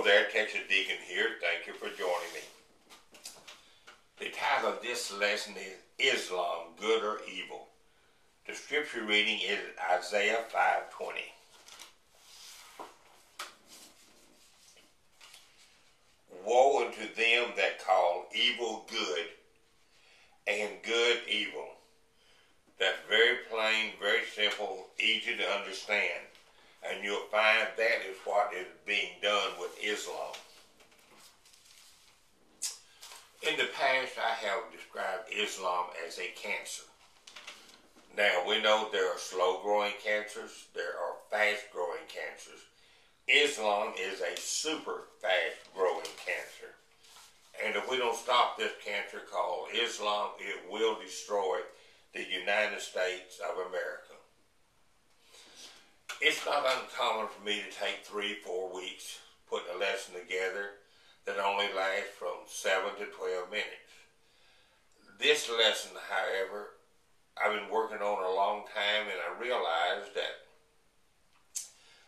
Hello there, Texas Deacon here. Thank you for joining me. The title of this lesson is Islam, Good or Evil. The scripture reading is Isaiah 5:20. Woe unto them that call evil good and good evil. That's very plain, very simple, easy to understand. And you'll find that is what is being done with Islam. In the past, I have described Islam as a cancer. Now, we know there are slow-growing cancers, there are fast-growing cancers. Islam is a super fast-growing cancer. And if we don't stop this cancer called Islam, it will destroy the United States of America. It's not uncommon for me to take 3-4 weeks putting a lesson together that only lasts from 7 to 12 minutes. This lesson, however, I've been working on a long time, and I realized that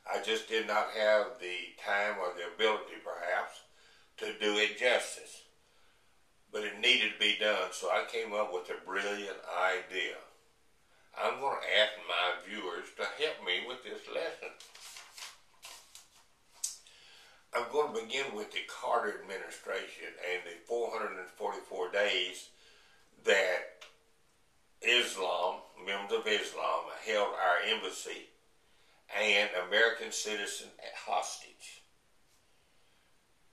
I just did not have the time or the ability, perhaps, to do it justice. But it needed to be done, so I came up with a brilliant idea. I'm going to ask my viewers to help me with this lesson. I'm going to begin with the Carter administration and the 444 days that Islam, members of Islam, held our embassy and American citizens hostage.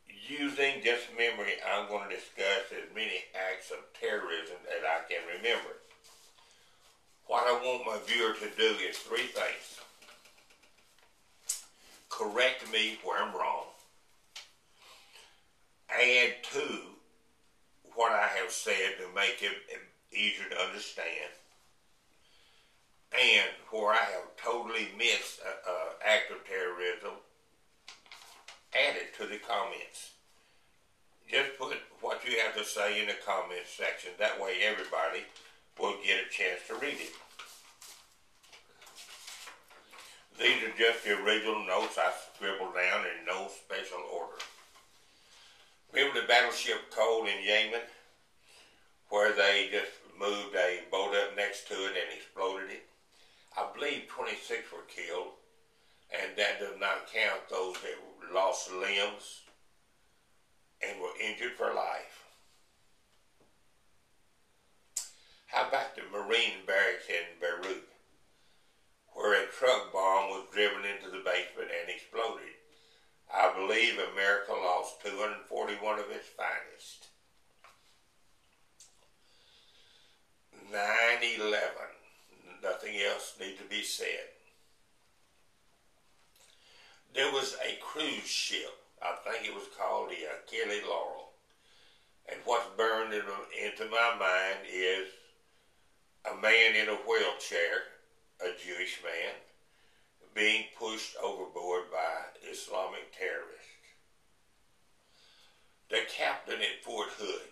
Using this memory, I'm going to discuss as many acts of terrorism as I can remember. What I want my viewer to do is 3 things. Correct me where I'm wrong. Add to what I have said to make it easier to understand. And where I have totally missed an act of terrorism, add it to the comments. Just put what you have to say in the comments section. That way everybody will get a chance to read it. These are just the original notes I scribbled down in no special order. Remember the battleship Cole in Yemen, where they just moved a boat up next to it and exploded it? I believe 26 were killed, and that does not count those that lost limbs and were injured for life. How about the Marine barracks in Beirut, where a truck bomb was driven into the basement and exploded? I believe America lost 241 of its finest. 9/11. Nothing else needs to be said. There was a cruise ship. I think it was called the Achille Laurel. And what's burned into my mind is a man in a wheelchair, a Jewish man, being pushed overboard by Islamic terrorists. The captain at Fort Hood,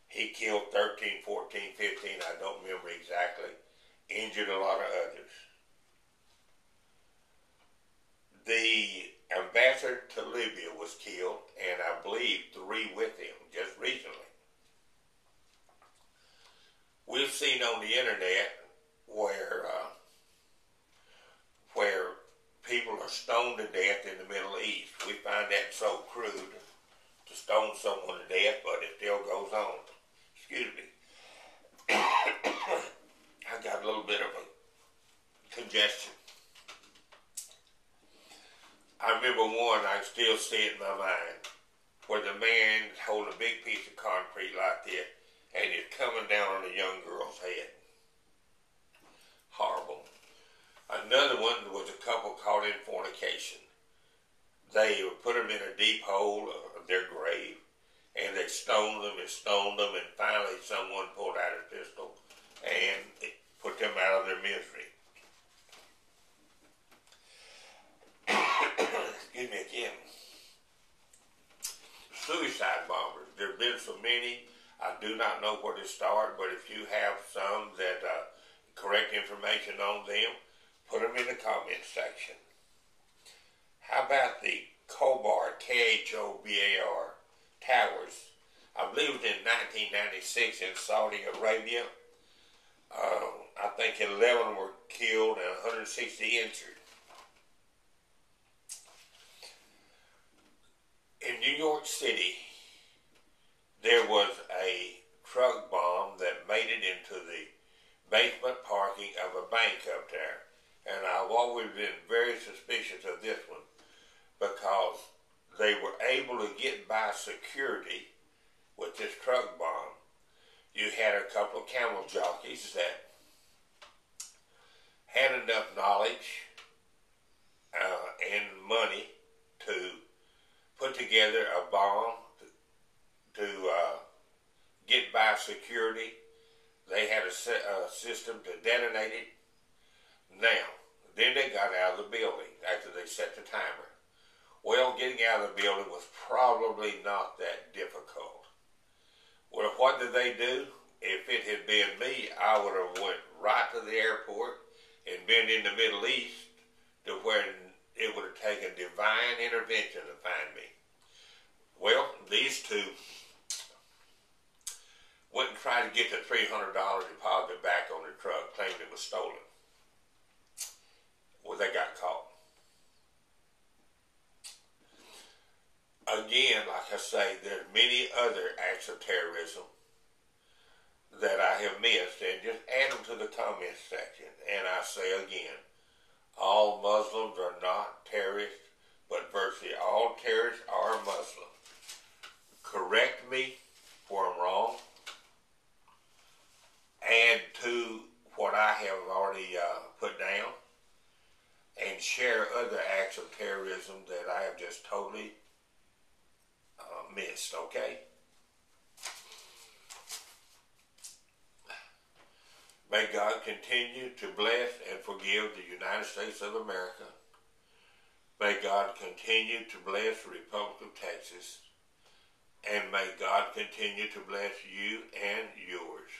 he killed 13, 14, 15, I don't remember exactly, injured a lot of others. The ambassador to Libya was killed, and I believe 3 with him just recently. We've seen on the internet where people are stoned to death in the Middle East. We find that so crude to stone someone to death, but it still goes on. Excuse me. I got a little bit of a congestion. I remember one, I still see it in my mind, where the man is holding a big piece of concrete like this, and it's coming down on a young girl's head. Horrible. Another one was a couple caught in fornication. They put them in a deep hole of their grave, and they stoned them, and finally someone pulled out a pistol and it put them out of their misery. Excuse me again. Suicide bombers. There have been so many, I do not know where to start, but if you have some that correct information on them, put them in the comment section. How about the Cobart Khobar towers. I believe it was in 1996 in Saudi Arabia. I think 11 were killed and 160 injured. In New York City, there was a truck bomb that made it into the basement parking of a bank up there. And I've always been very suspicious of this one because they were able to get by security with this truck bomb. You had a couple of camel jockeys that had enough knowledge and money to put together a bomb to get by security. They had a system to detonate it. Now, then they got out of the building after they set the timer. Well, getting out of the building was probably not that difficult. Well, what did they do? If it had been me, I would have went right to the airport and been in the Middle East to where it would have taken divine intervention to find me. Well, these two went and tried to get the $300 deposit back on the truck, claimed it was stolen. Well, they got caught. Again, like I say, there's many other acts of terrorism that I have missed, and just add them to the comment section. And I say again, all Muslims are not terrorists, but virtually all terrorists are Muslim. Correct me where I'm wrong. Add to what I have already put down, and share other acts of terrorism that I have just totally missed, okay? May God continue to bless and forgive the United States of America. May God continue to bless the Republic of Texas. And may God continue to bless you and yours.